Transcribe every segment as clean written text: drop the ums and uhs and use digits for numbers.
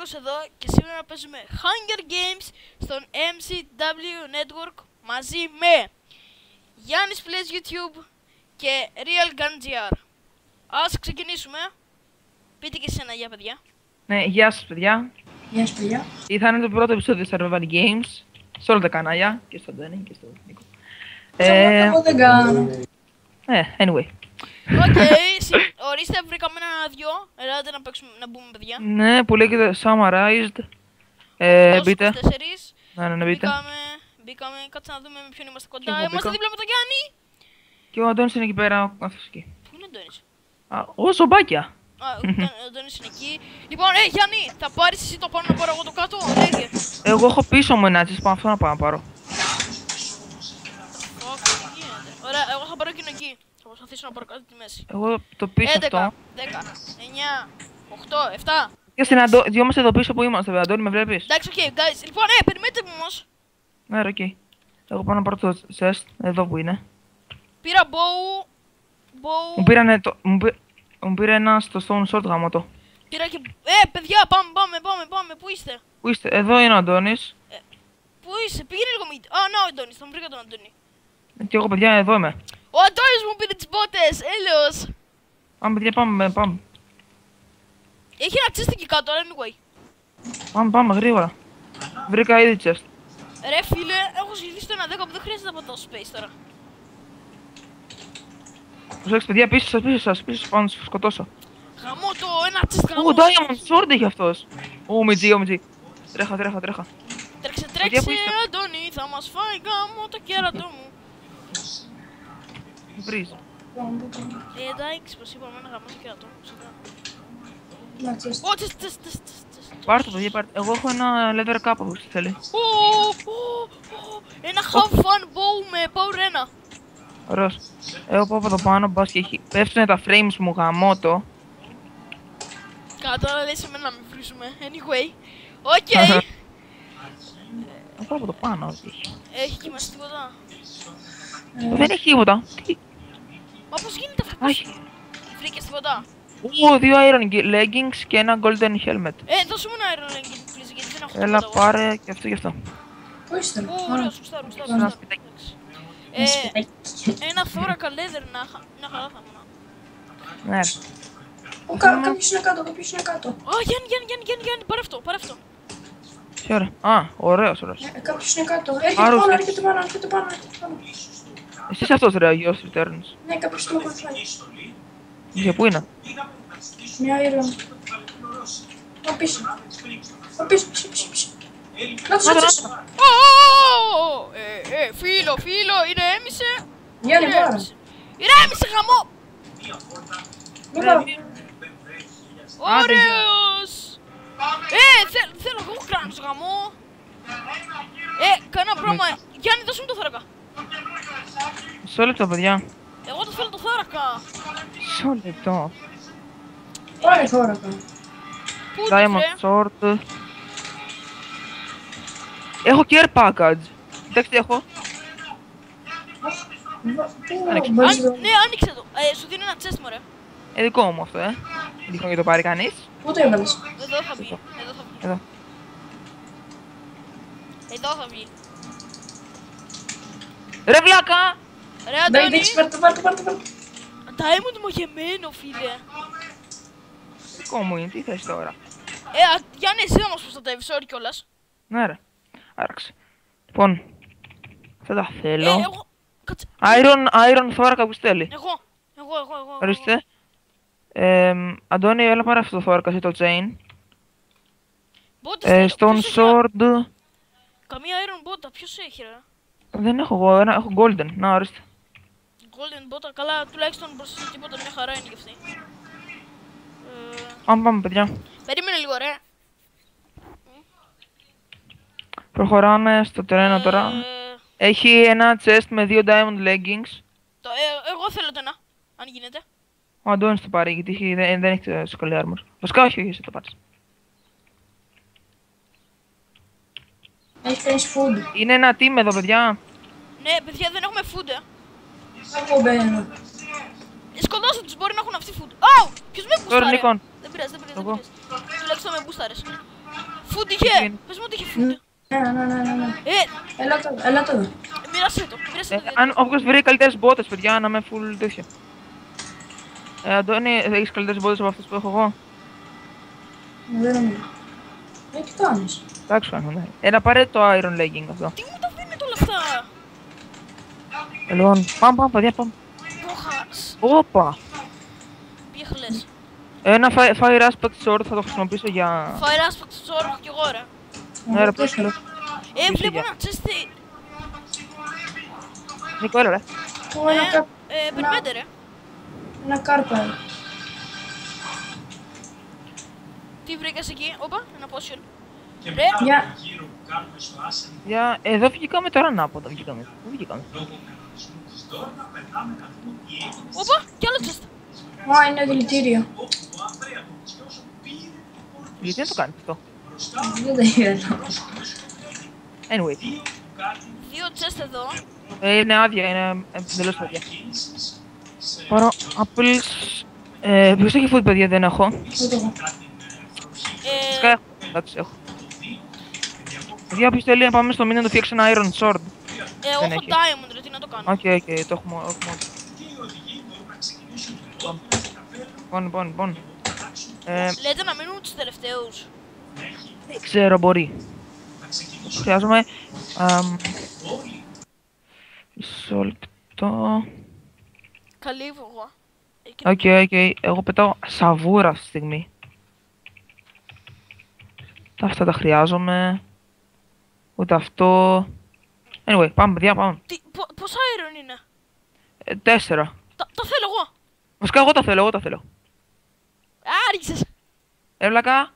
Νίκος εδώ και σήμερα παίζουμε Hunger Games στον MCW Network μαζί με Γιάννης Plays YouTube και Real Gun GR. Ας ξεκινήσουμε. Πείτε και εσένα γεια παιδιά. Ναι, γεια σας παιδιά. Γεια σας παιδιά. Θα είναι το πρώτο επεισόδιο Survival Games σε όλα τα κανάλια και στο Ντένι και στο Νίκο. Εγώ δεν κάνω. Anyway. Οκ, ορίστε, βρήκαμε ένα δυο. Ελάτε να παίξουμε, να μπούμε παιδιά. Ναι, που λέγεται Summarized. Μπείτε. 24. Ναι, μπείτε. Μπήκαμε, κάτσε να δούμε με ποιον είμαστε κοντά. Είμαστε δίπλα με τον Γιάννη. Και ο Αντώνης είναι εκεί πέρα, αυτός εκεί. Πού είναι ο Αντώνης? Ο Ζομπάκια. Ο Αντώνης είναι εκεί. Λοιπόν, Γιάννη, θα πάρεις εσύ το πάνω να πάρω εγώ το κάτω, λέγε. Εγώ έχω πίσω μου ένα τσις, αυτό να πάω να πάρω. Ωραία, εγώ θα πάρω εκείνο εκεί. Θα προσπαθήσω να πάρω κάτι τη μέση. Εγώ το πίσω 11, αυτό. 10, 9, 8, 7. Και στην δυο μας εδώ πίσω που είμαστε, βέβαια. Αντώνη, με βλέπεις? Εντάξει, οκ, guys. Λοιπόν, περιμένετε μου όμως. Ναι, οκ. Εγώ πάω να πάρω το chest, εδώ που είναι. Πήρα bow. Μου πήρε ένα στο stone sword γαμώτο. Πήρα και... παιδιά, πάμε. Πού είστε? Πού είστε? Εδώ είναι ο Αντώνης. Πού είσαι? Πήγαινε λίγο μύτη. Α, να ο Αντώνης, τον βρήκα τον Αντώνη. Και εγώ παιδιά, εδώ είμαι. Ο Αντώνης μου πήρε τις μπότες, έλεος. Πάμε παιδιά, πάμε. Έχει ένα chest εκεί κάτω, αλλά anyway. Πάμε γρήγορα. Βρήκα ήδη chest. Ρε φίλε, έχω ζητήσει το 1-10 που δεν χρειάζεται να πατάω space τώρα. Προσέξτε παιδιά, πίσω σας, πάνω να σας σκοτώσω. Γαμώ το, ένα chest γαμώ. Ω, diamond sword έχει αυτός. Ομιτζή. Τρέχα. Τρέξε, πού είστε? Αντώνη, θα μας φάει γάμο το κέρατό μου. Βρίζει. Εντάξει, πως είπαμε ένα γάμο το κέρατό μου. Να τσες. Ω, τσες. Πάρτε παιδιά, πάρτε. Εγώ έχω ένα leather cup όπως θέλει. Ένα half fun bow με power 1. Ωραίος. Εγώ πάω από εδώ πάνω, μπας και έχει... Πέφτουνε τα frames μου γαμώτο. Κάτω, αλλά λες εμένα να μην βρίζουμε. Anyway. Οκ. Να πάω από το πάνω, όχι έχει. Έχει εκεί μέσα τίποτα? Δεν έχει τίποτα. Τι? Μα πώς γίνεται αυτό? Βρήκες τίποτα? Ω, 2 iron leggings και ένα golden helmet. Δώσου μου ένα iron legging, please, γιατί δεν έχω τίποτα. Έλα, πάρε και αυτό και αυτό. Πού είστε? Ωραίο, σουστάρω. Ένα σπιτάκι. Ένα θώρακα leather να χαρά θα ήμουν. Ναι. Κάποιος είναι κάτω. Α, Γιάννη, πάρε αυτό. Τι ωραία. Α, ωραίος. Κάποιος είναι κάτω. Άρρωστος. Έρχεται πάνω. Εσύ είσαι αυτός ρε, Αγιός Returns. Ναι, κάποιος είναι κοντά. Για πού είναι? Μια ήρεμη. Πίσω. Να τους ατσέσω. Φίλο, ηρέμησε. Γιάννη, πάρε. Ηρέμησε, χαμό. Μην πάω. Ωραίος. Θέλω εγώ κράνος, γαμό. Κάνα πράγμα. Γιάννη, δώσ' μου το θώρακα. Μισό λεπτό παιδιά. Εγώ το θέλω το θώρακα. Μισό λεπτό. Πάρε θώρακα. Πού το Diamond sword. Έχω care package. Κοιτάξτε, έχω. Άνοιξε. Ναι, άνοιξε το. Σου δίνει ένα chest, μωρέ. Δικό μου αυτό, Δείχνω και το πάρει κανείς. Πού το έβαλες? Εδώ θα βγει. Εδώ. Εδώ θα βγει. Ρε βλάκα! Ρε Αντώνη. Εντάξει, πάρτε. Diamond μογεμένο, φίλε. Δικό μου είναι, τι θες τώρα? Γιάννη, εσύ θα μας προστατεύεις, sorry κιόλας. Ναι ρε. Άραξε. Λοιπόν. Θα τα θέλω. Εγώ. Κάτσε. Iron θώρακα που στέλνει. Εγώ. Ορίστε. Αντώνη, έλα πάρε αυτό το θώρακα, το chain. Μπότες, Stone sword. Καμία iron μπότα, ποιος έχει ρε? Δεν έχω εγώ, έχω golden. Να, ορίστε. Golden μπότα, καλά, τουλάχιστον μπροστά σε τίποτα, μια χαρά είναι κι αυτή. Πάμε παιδιά. Περίμενε λίγο ρε. Προχωράμε στο τρένο τώρα. Έχει ένα chest με 2 diamond leggings. Εγώ θέλω το ένα, αν γίνεται. Ο Αντώνης το πάρει γιατί δεν έχει σκολή armor. Βασικά όχι, εσύ το πάρεις. Έχει κανείς food. Είναι ένα team εδώ παιδιά. Ναι, παιδιά, δεν έχουμε food, Εγώ μπαίνω. Σκοτώστε τους, μπορεί να έχουν αυτοί food. Ποιος με μπουστάρε? Νίκον. Δεν πειράζει. Εγώ. Τουλάχιστον με μπουστάρες. Food είχε! Πες μου ότι είχε food. Ναι. Έλα το εδώ. Μοίρασε το. Αν όποιος βρει καλύτερες μπότες, παιδιά, να είμαι full τέτοιο. Αντώνη, έχεις καλύτερες μπότες από αυτές που έχω εγώ? Δεν νομίζω. Τι κάνεις? Εντάξει, ναι. Να πάρε το iron legging αυτό. Τι μου τα δίνετε όλα αυτά. Λοιπόν, πάμε, παιδιά, πάμε. Πόχας. Όπα! Πιέχλες. Ένα fire aspect sword θα το χρησιμοποιήσω για... Fire aspect sword έχω κι εγώ ρε. Ναι ρε, πρόσφερα. Βλέπω ένα chest. Νίκο, έλα ρε. Περιμένετε ρε. Ένα κάρπα. Τι βρήκες εκεί, όπα, ένα potion. Ρε. Για... Εδώ βγήκαμε τώρα ανάποδα, βγήκαμε. Πού βγήκαμε? Όπα, κι άλλο chest. Μα είναι δηλητήριο. Γιατί δεν το κάνεις αυτό? Δεν τα είδα. Anyway. 2 chest εδώ. Είναι άδεια, είναι εντελώς άδεια. Πάρω apples... Ποιος έχει food, παιδιά? Δεν έχω. Φυσικά έχω, εντάξει, έχω. Παιδιά, ποιος θέλει να πάμε στο minion να του φτιάξει ένα iron sword? Εγώ έχω diamond ρε, τι να το κάνω. Οκ, το έχουμε. Λοιπόν. Λέτε να μείνουν τους τελευταίους. Δεν ξέρω, μπορεί. Χρειάζομαι... Μισό λεπτό... Καλή εγώ. Οκ, εγώ πετάω σαβούρα αυτή τη στιγμή. Αυτά τα χρειάζομαι. Ούτε αυτό... Anyway, πάμε παιδιά, πάμε. Πόσα iron είναι? 4. Τα θέλω εγώ. Βασικά εγώ τα θέλω. Άργησες. Έβλακα.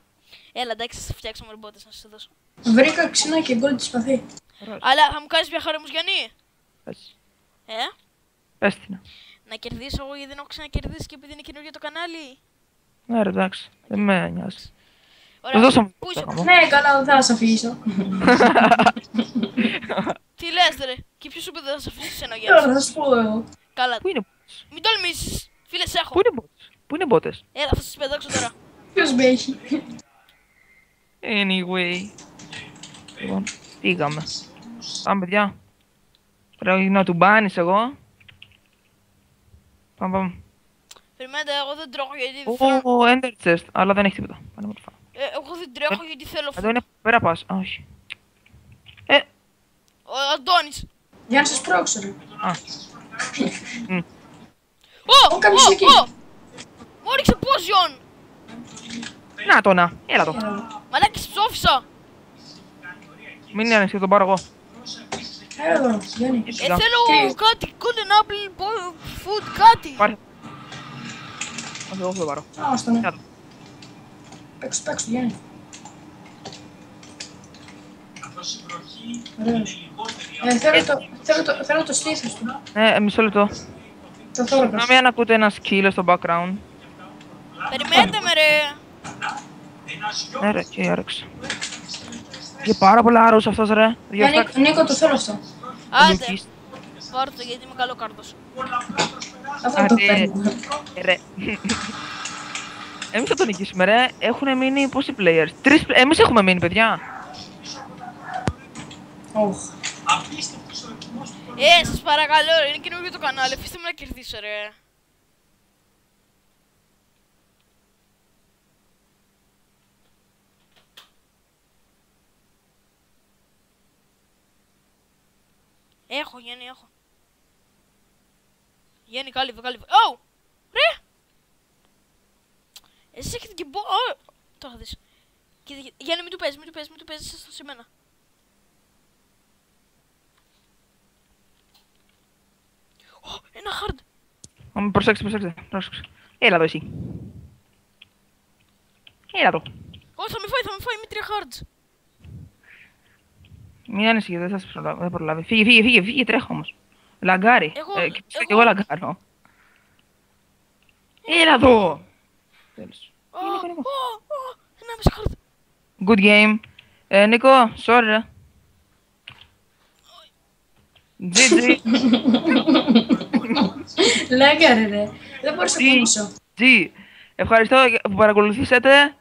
Έλα εντάξει, θα φτιάξουμε ρομπότες να σας δώσω. Βρήκα ξινά και γκολ τη σπαθή. Αλλά θα μου κάνεις μια χάρη μου Γιάννη. Πες. Πες την. Να κερδίσω εγώ γιατί δεν έχω ξανακερδίσει και επειδή είναι καινούργιο το κανάλι. Ναι ρε, εντάξει, δεν με νοιάζει. Ωραία, πού είσαι? Ναι, καλά, δεν θα σε αφήσω. Τι λες ρε, και ποιος σου είπε δεν θα σε αφήσεις ένα Γιάννη? Τώρα θα σου πω εγώ. Καλά, Πού είναι? μην τολμήσεις, φίλε σε έχω. Πού είναι μπότες? Έλα, θα σας πετάξω τώρα. Ποιος με έχει? Anyway. Λοιπόν, πήγαμε. Πάμε παιδιά. Πρέπει να του μπάνεις εγώ. Πάμε. Περιμένετε, εγώ δεν τρώγω γιατί Ω, ender chest, αλλά δεν έχει τίποτα. Πάνε με το φάω. εγώ δεν τρέχω γιατί θέλω Εδώ είναι πέρα πας. Όχι. Ο Αντώνης. Για να σας πρόξω ρε. κάποιος εκεί. Μου έριξε potion. Να το να, έλα το. Μαλάκης ψόφισα. Μην είναι ανοιχτή, τον πάρω εγώ. Έλα εδώ, Γιάννη. Θέλω κάτι, golden apple, food, κάτι. Πάρε. Όχι, εγώ θα το πάρω. Άστο ναι. Παίξου, Γιάννη. Ωραίος. Θέλω το στήθος του. Ναι, μισό λεπτό. Το θόρακας. Συγγνώμη αν ακούτε ένα σκύλο στο background. Περιμένετε με ρε. Ναι ρε, και άρεξε. Και πάρα πολλά άρρους αυτός ρε. Νίκο, το θέλω αυτό. Άντε, πάρ' το γιατί είμαι καλό κάρτος. Αυτό το παίρνω. Ρε. Εμείς θα τον νικήσουμε ρε. Έχουνε μείνει πόσοι players? 3 εμείς έχουμε μείνει παιδιά. Σας παρακαλώ ρε, είναι καινούργιο το κανάλι, αφήστε με να κερδίσω ρε. Έχω Γιάννη, έχω. Γιάννη, κάλυβε. Ω! Ρε! Εσείς έχετε και τώρα θα δεις. Γιάννη, μην του παίζεις, σας το σε μένα. Ένα hard. Προσέξτε. Έλα εδώ εσύ. Έλα εδώ. Όχι, θα με φάει με 3 hards. Μην ανησυχείς, δεν θα σε προλάβει. Φύγε, τρέχω όμως. Λαγκάρει. Εγώ λαγκάρω. Έλα εδώ. Τέλος. Ένα μισό hard. Good game. Νίκο, sorry ρε. GG. Λέγκαρε ρε. Δεν μπορούσα να πονήσω. Ευχαριστώ που παρακολουθήσατε.